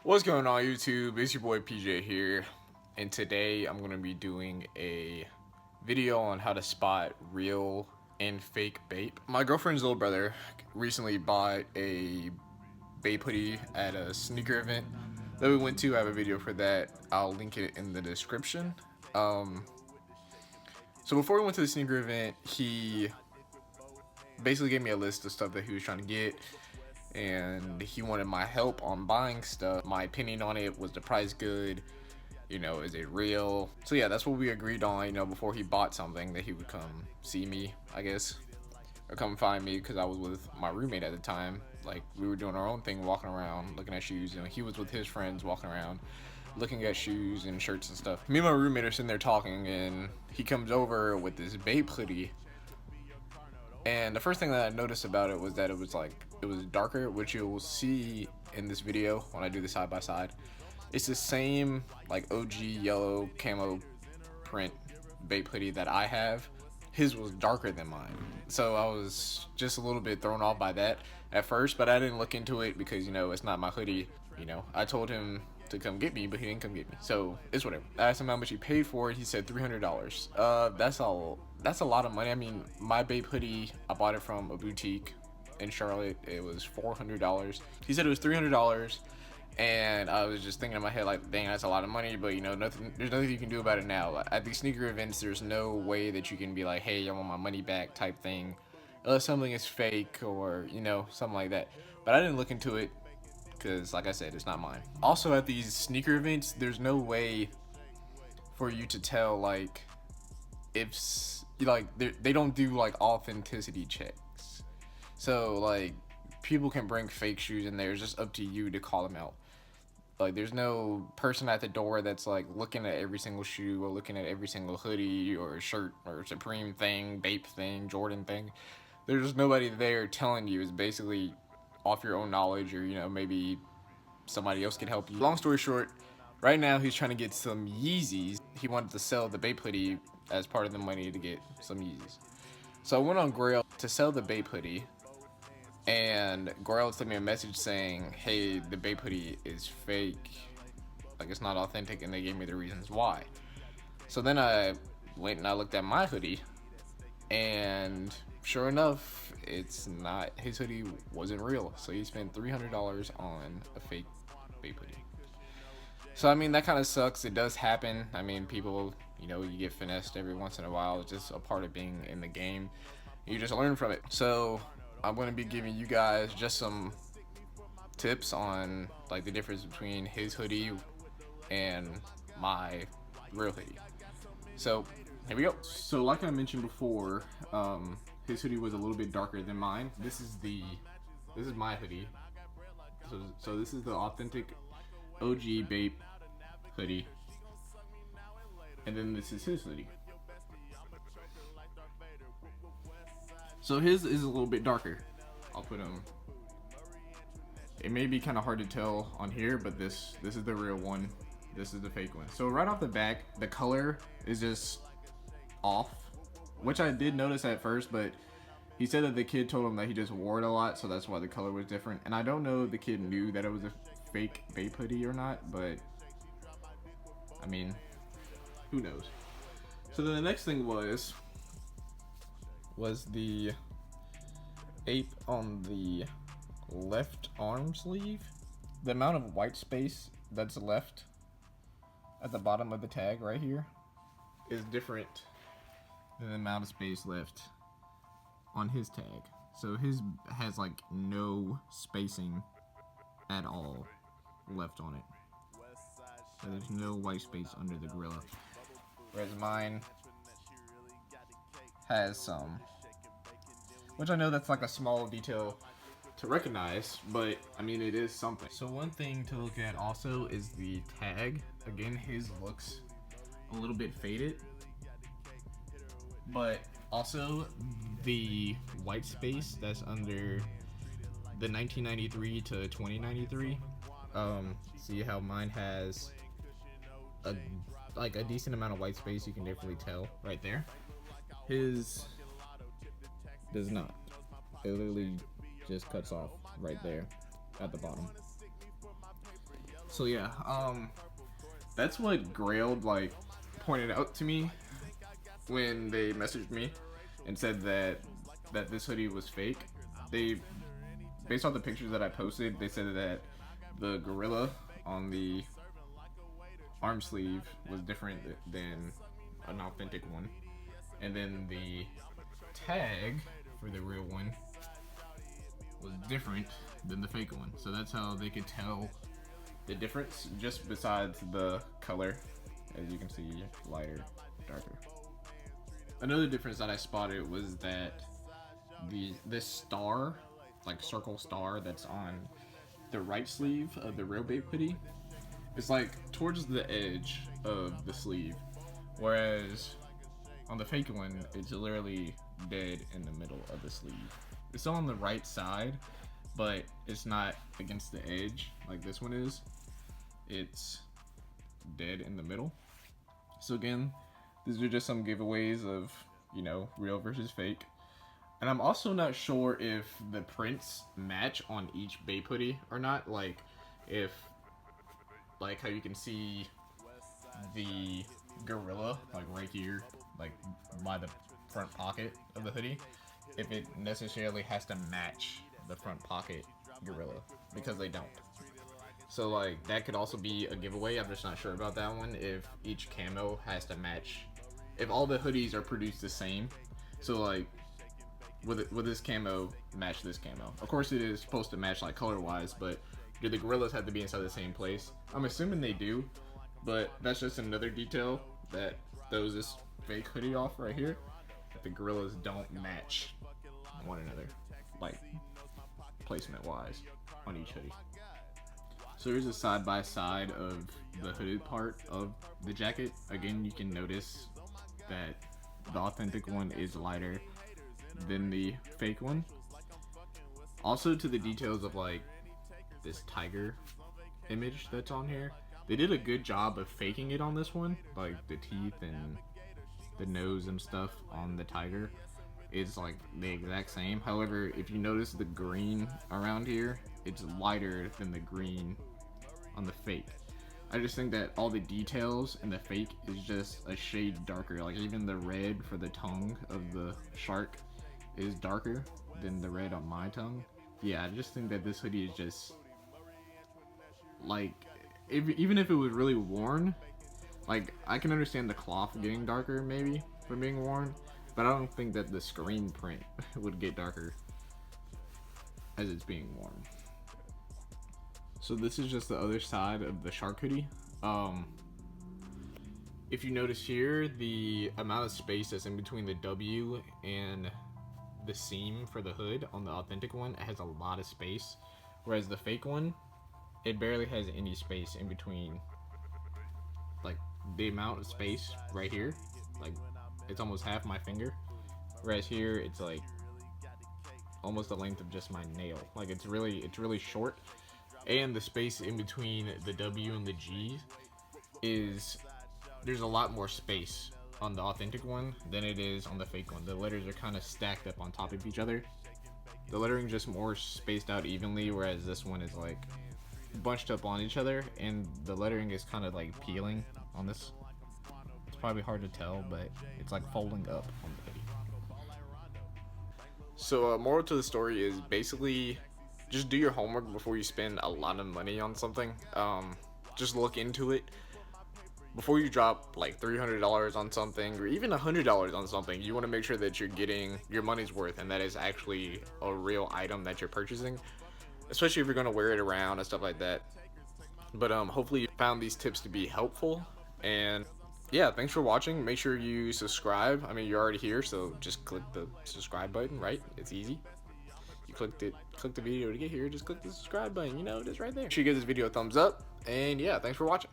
What's going on YouTube? It's your boy PJ here, and today I'm going to be doing a video on how to spot real and fake Bape. My girlfriend's little brother recently bought a Bape hoodie at a sneaker event that we went to. I have a video for that. I'll link it in the description. So before we went to the sneaker event, he basically gave me a list of stuff that he was trying to get, and he wanted my help on buying stuff. My opinion on it: was the price good? Is it real? So yeah, that's what we agreed on, before he bought something, that he would come see me, I guess, or come find me, because I was with my roommate at the time. Like, we were doing our own thing, walking around looking at shoes, and he was with his friends walking around looking at shoes and shirts and stuff. Me and my roommate are sitting there talking, and he comes over with this Bape hoodie. And the first thing that I noticed about it was that it was darker, which you'll see in this video when I do the side by side. It's the same like OG yellow camo print Bape hoodie that I have. His was darker than mine, so I was just a little bit thrown off by that at first, but I didn't look into it because it's not my hoodie. I told him to come get me, but he didn't come get me, so it's whatever. I asked him how much he paid for it. He said $300. That's a lot of money. I mean, my Bape hoodie, I bought it from a boutique in Charlotte. It was $400. He said it was $300. And I was just thinking in my head, like, dang, that's a lot of money, but there's nothing you can do about it now. At these sneaker events, there's no way that you can be like, hey, I want my money back type thing, unless something is fake or something like that. But I didn't look into it because, like I said, it's not mine. Also, at these sneaker events, there's no way for you to tell, like, if they don't do like authenticity checks. So like, people can bring fake shoes in there. It's just up to you to call them out. Like, there's no person at the door that's like looking at every single shoe or looking at every single hoodie or shirt or Supreme thing, Bape thing, Jordan thing. There's nobody there telling you. It's basically off your own knowledge, or maybe somebody else can help you. Long story short, right now he's trying to get some Yeezys. He wanted to sell the Bape hoodie as part of the money to get some Yeezys. So I went on Grail to sell the Bape hoodie, and Grail sent me a message saying, hey, the Bape hoodie is fake, like it's not authentic, and they gave me the reasons why. So then I went and I looked at my hoodie, and sure enough, it's not, his hoodie wasn't real. So he spent $300 on a fake Bape hoodie. So I mean, that kind of sucks. It does happen. I mean, people, you get finessed every once in a while. It's just a part of being in the game. You just learn from it. So I'm going to be giving you guys just some tips on like the difference between his hoodie and my real hoodie. So here we go. So like I mentioned before, his hoodie was a little bit darker than mine. This is my hoodie. So this is the authentic OG Bape hoodie, and then this is his hoodie. So his is a little bit darker. I'll put him. It may be kind of hard to tell on here, but this is the real one. This is the fake one. So right off the back, the color is just off, which I did notice at first, but he said that the kid told him that he just wore it a lot, so that's why the color was different. And I don't know if the kid knew that it was a fake Bape hoodie or not, but I mean, who knows. So then the next thing was the ape on the left arm sleeve. The amount of white space that's left at the bottom of the tag right here is different than the amount of space left on his tag. So his has like no spacing at all left on it. So there's no white space under the gorilla. Whereas mine has some, which I know that's like a small detail to recognize, but I mean, it is something. So one thing to look at also is the tag. Again, his looks a little bit faded, but also the white space that's under the 1993 to 2093. See how mine has a decent amount of white space. You can definitely tell right there. His does not. It literally just cuts off right there at the bottom. So yeah, that's what Grailed like pointed out to me when they messaged me and said that this hoodie was fake. They, based on the pictures that I posted, they said that the gorilla on the arm sleeve was different than an authentic one, and then the tag for the real one was different than the fake one. So that's how they could tell the difference, just besides the color, as you can see, lighter, darker. Another difference that I spotted was that this star, like circle star that's on the right sleeve of the real Bape hoodie, is like towards the edge of the sleeve, whereas on the fake one, it's literally dead in the middle of the sleeve. It's still on the right side, but it's not against the edge like this one is. It's dead in the middle. So again, these are just some giveaways of, you know, real versus fake. And I'm also not sure if the prints match on each Bape hoodie or not. Like, if, like how you can see the gorilla, like right here, like by the front pocket of the hoodie, if it necessarily has to match the front pocket gorilla, because they don't. So like that could also be a giveaway. I'm just not sure about that one, if each camo has to match, if all the hoodies are produced the same. So like with this camo match this camo. Of course it is supposed to match like color wise, but do the gorillas have to be inside the same place? I'm assuming they do, but that's just another detail that throws this fake hoodie off right here. The gorillas don't match one another, like placement wise, on each hoodie. So here's a side by side of the hooded part of the jacket. Again, you can notice that the authentic one is lighter than the fake one. Also, to the details of like this tiger image that's on here, they did a good job of faking it on this one. Like the teeth and the nose and stuff on the tiger is like the exact same. However, if you notice the green around here, it's lighter than the green on the fake. I just think that all the details in the fake is just a shade darker. Like even the red for the tongue of the shark is darker than the red on my tongue. Yeah, I just think that this hoodie is just like, even if it was really worn, like I can understand the cloth getting darker maybe from being worn, but I don't think that the screen print would get darker as it's being worn. So this is just the other side of the shark hoodie. If you notice here, the amount of space that's in between the W and the seam for the hood on the authentic one, it has a lot of space, whereas the fake one, it barely has any space in between. Like the amount of space right here, like it's almost half my finger, whereas here it's like almost the length of just my nail. Like it's really short, and the space in between the W and the G is, there's a lot more space on the authentic one than it is on the fake one. The letters are kind of stacked up on top of each other. The lettering just more spaced out evenly, whereas this one is like bunched up on each other, and the lettering is kind of like peeling on this. It's probably hard to tell, but it's like folding up on the hoodie. So moral to the story is basically just do your homework before you spend a lot of money on something. Just look into it before you drop like $300 on something, or even $100 on something. You want to make sure that you're getting your money's worth, and that is actually a real item that you're purchasing, especially if you're going to wear it around and stuff like that. But hopefully you found these tips to be helpful, and yeah, thanks for watching. Make sure you subscribe. I mean, you're already here, so just click the subscribe button, right? It's easy. You click the video to get here, just click the subscribe button, you know, it is right there. Make sure you give this video a thumbs up, and yeah, thanks for watching.